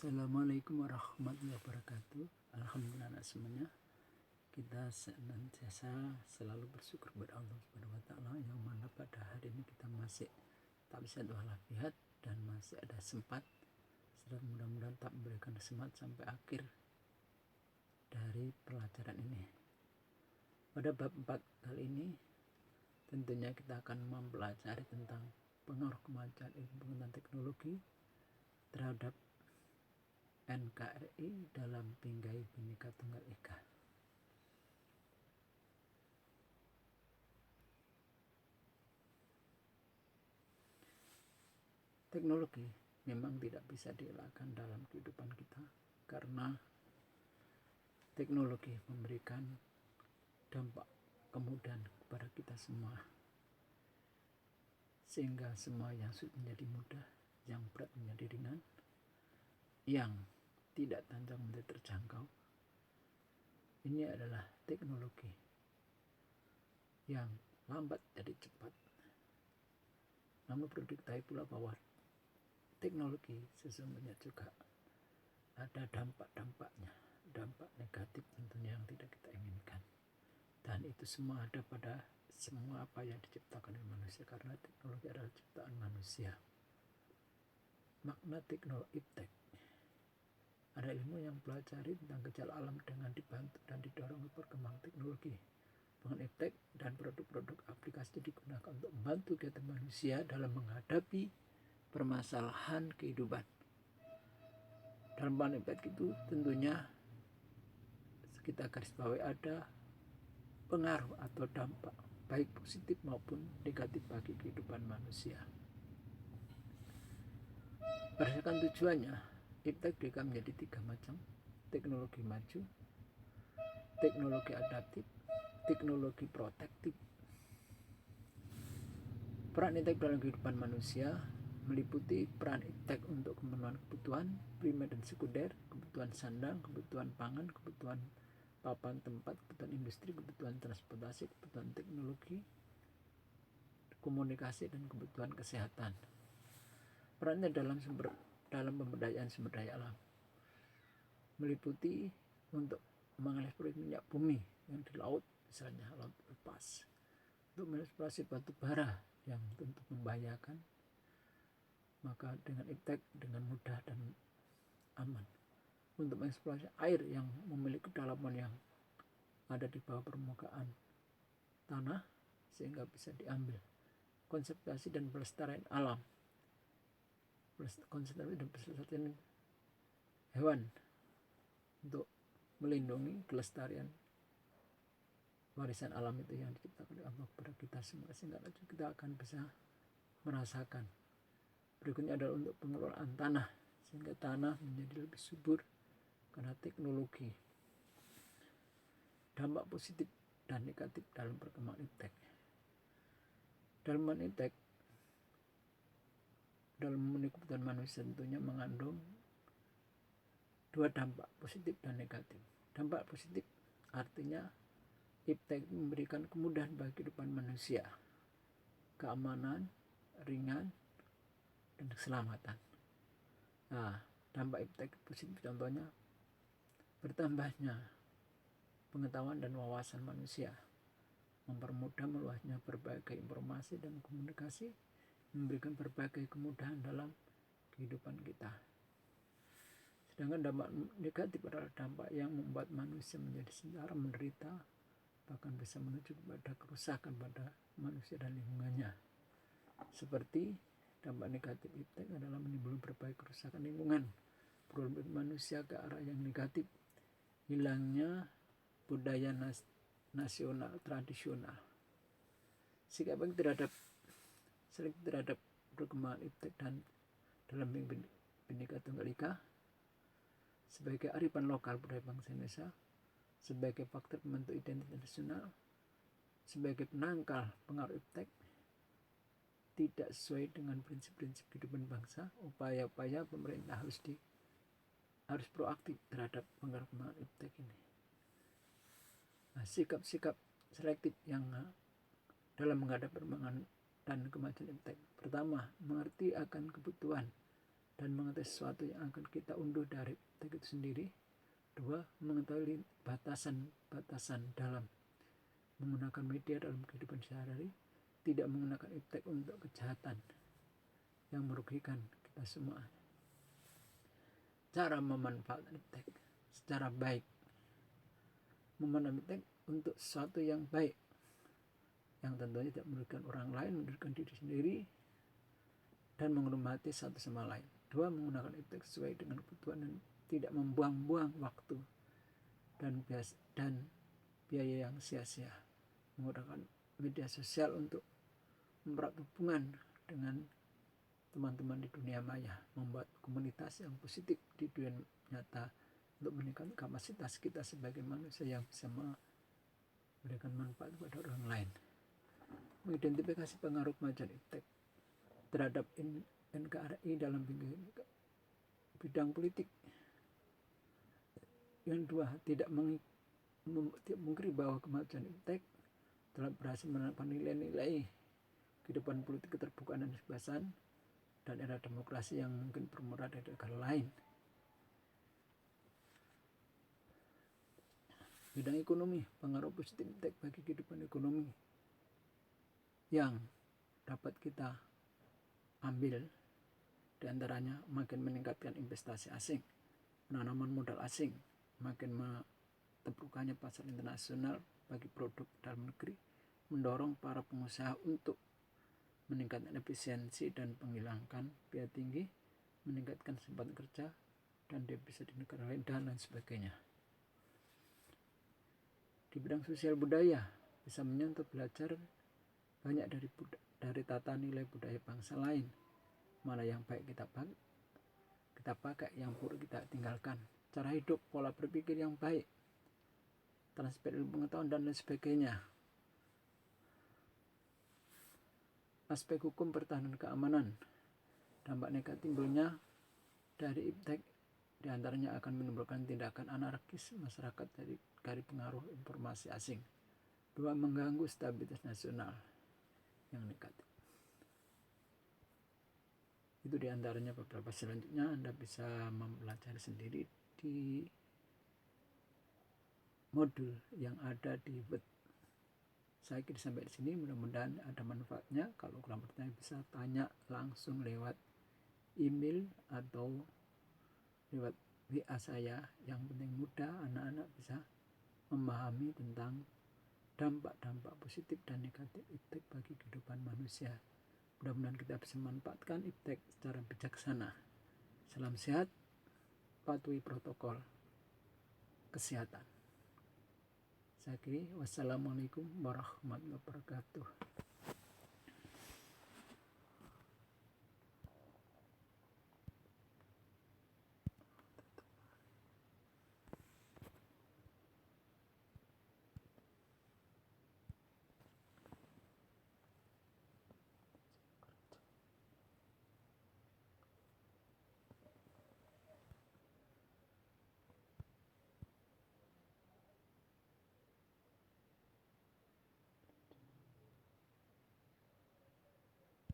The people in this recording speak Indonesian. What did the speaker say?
Assalamualaikum warahmatullahi wabarakatuh. Alhamdulillah semuanya. Kita senantiasa selalu bersyukur kepada Allah Subhanahu wa taala yang mana pada hari ini kita masih tak bisa walafiat dan masih ada sempat. Serta mudah-mudahan tak memberikan semangat sampai akhir dari pelajaran ini. Pada bab 4 kali ini tentunya kita akan mempelajari tentang pengaruh kemajuan ilmu pengetahuan teknologi terhadap NKRI dalam Bingkai Bhinneka Tunggal Ika. Teknologi memang tidak bisa dielakkan dalam kehidupan kita karena teknologi memberikan dampak kemudahan kepada kita semua, sehingga semua yang sulit menjadi mudah, yang berat menjadi ringan, yang tidak tajam menjadi terjangkau. Ini adalah teknologi yang lambat jadi cepat. Namun perlu diketahui pula bahwa teknologi sesungguhnya juga ada dampak-dampaknya, dampak negatif tentunya yang tidak kita inginkan. Dan itu semua ada pada semua apa yang diciptakan oleh manusia, karena teknologi adalah ciptaan manusia. Makna teknologi iptek ada ilmu yang pelajari tentang gejala alam dengan dibantu dan didorong perkembangan teknologi. Pengembangan iptek dan produk-produk aplikasi digunakan untuk membantu kegiatan manusia dalam menghadapi permasalahan kehidupan. Dalam pengembangan iptek itu tentunya kita garis bawahi ada pengaruh atau dampak baik positif maupun negatif bagi kehidupan manusia. Berdasarkan tujuannya, iptek dibagi menjadi 3 macam: teknologi maju, teknologi adaptif, teknologi protektif. Peran iptek dalam kehidupan manusia meliputi peran iptek untuk pemenuhan kebutuhan primer dan sekunder, kebutuhan sandang, kebutuhan pangan, kebutuhan papan tempat, kebutuhan industri, kebutuhan transportasi, kebutuhan teknologi, komunikasi, dan kebutuhan kesehatan. Perannya dalam pemberdayaan sumber daya alam meliputi untuk mengeksplorasi minyak bumi yang di laut, misalnya laut lepas, untuk mengeksplorasi batu bara yang tentu membahayakan, maka dengan iptek dengan mudah dan aman. Untuk mengeksplorasi air yang memiliki kedalaman yang ada di bawah permukaan tanah sehingga bisa diambil. Konservasi dan pelestarian alam, konservasi dan pelestarian hewan untuk melindungi kelestarian warisan alam itu yang diciptakan oleh Allah kepada kita semua, sehingga kita akan bisa merasakan. Berikutnya adalah untuk pengelolaan tanah sehingga tanah menjadi lebih subur karena teknologi. Dampak positif dan negatif dalam perkembangan iptek. Dalam iptek dalam memenuhi kebutuhan manusia tentunya mengandung 2 dampak, positif dan negatif. Dampak positif artinya iptek memberikan kemudahan bagi kehidupan manusia, keamanan, ringan, dan keselamatan. Nah, dampak iptek positif contohnya bertambahnya pengetahuan dan wawasan manusia, mempermudah meluasnya berbagai informasi dan komunikasi, memberikan berbagai kemudahan dalam kehidupan kita. Sedangkan dampak negatif adalah dampak yang membuat manusia menjadi sengsara, menderita, bahkan bisa menuju kepada kerusakan pada manusia dan lingkungannya. Seperti dampak negatif iptek adalah menimbulkan berbagai kerusakan lingkungan, berubah manusia ke arah yang negatif, hilangnya budaya nasional tradisional, sikap baik terhadap perkembangan iptek dan dalam Bhinneka Tunggal Ika sebagai arifan lokal budaya bangsa Indonesia, sebagai faktor pembentuk identitas nasional, sebagai penangkal pengaruh iptek tidak sesuai dengan prinsip-prinsip kehidupan bangsa. Upaya-upaya pemerintah harus proaktif terhadap pengaruh iptek ini. Nah, sikap-sikap selektif yang dalam menghadapi perkembangan dan kemajuan iptek. Pertama, mengerti akan kebutuhan dan mengetahui sesuatu yang akan kita unduh dari iptek itu sendiri. 2. Mengetahui batasan-batasan dalam menggunakan media dalam kehidupan sehari-hari, tidak menggunakan iptek untuk kejahatan yang merugikan kita semua. Cara memanfaatkan iptek secara baik, memanfaatkan iptek untuk sesuatu yang baik, yang tentunya tidak merugikan orang lain, merugikan diri sendiri, dan menghormati satu sama lain. 2. Menggunakan iptek sesuai dengan kebutuhan dan tidak membuang-buang waktu dan biaya yang sia-sia. Menggunakan media sosial untuk mempererat hubungan dengan teman-teman di dunia maya, membuat komunitas yang positif di dunia nyata untuk meningkatkan kapasitas kita sebagai manusia yang bisa memberikan manfaat kepada orang lain. Mengidentifikasi pengaruh kemajuan iptek terhadap NKRI dalam bidang politik. Yang 2, tidak mengkiri bahwa kemajuan iptek telah berhasil menanamkan nilai-nilai kehidupan politik keterbukaan dan kebebasan dan era demokrasi yang mungkin bermurah dari negara lain. Bidang ekonomi, pengaruh positif iptek bagi kehidupan ekonomi yang dapat kita ambil diantaranya makin meningkatkan investasi asing, penanaman modal asing, makin terbukannya pasar internasional bagi produk dalam negeri, mendorong para pengusaha untuk meningkatkan efisiensi dan menghilangkan biaya tinggi, meningkatkan kesempatan kerja dan devisa di negara lain dan lain sebagainya. Di bidang sosial budaya bisa menyentuh belajar banyak dari tata nilai budaya bangsa lain, mana yang baik kita pakai, yang buruk kita tinggalkan, cara hidup, pola berpikir yang baik, transfer ilmu pengetahuan dan lain sebagainya. Aspek hukum pertahanan keamanan, dampak negatif timbulnya dari iptek diantaranya akan menimbulkan tindakan anarkis masyarakat dari pengaruh informasi asing. 2. Mengganggu stabilitas nasional yang negatif. Itu diantaranya beberapa. Selanjutnya Anda bisa mempelajari sendiri di modul yang ada di web. Saya kira sampai di sini, mudah-mudahan ada manfaatnya. Kalau kurang pertanyaan bisa tanya langsung lewat email atau lewat WA saya. Yang penting mudah anak-anak bisa memahami tentang dampak-dampak positif dan negatif iptek bagi kehidupan manusia. Mudah-mudahan kita bisa memanfaatkan iptek secara bijaksana. Salam sehat, patuhi protokol kesehatan. Saya kira wassalamualaikum warahmatullahi wabarakatuh.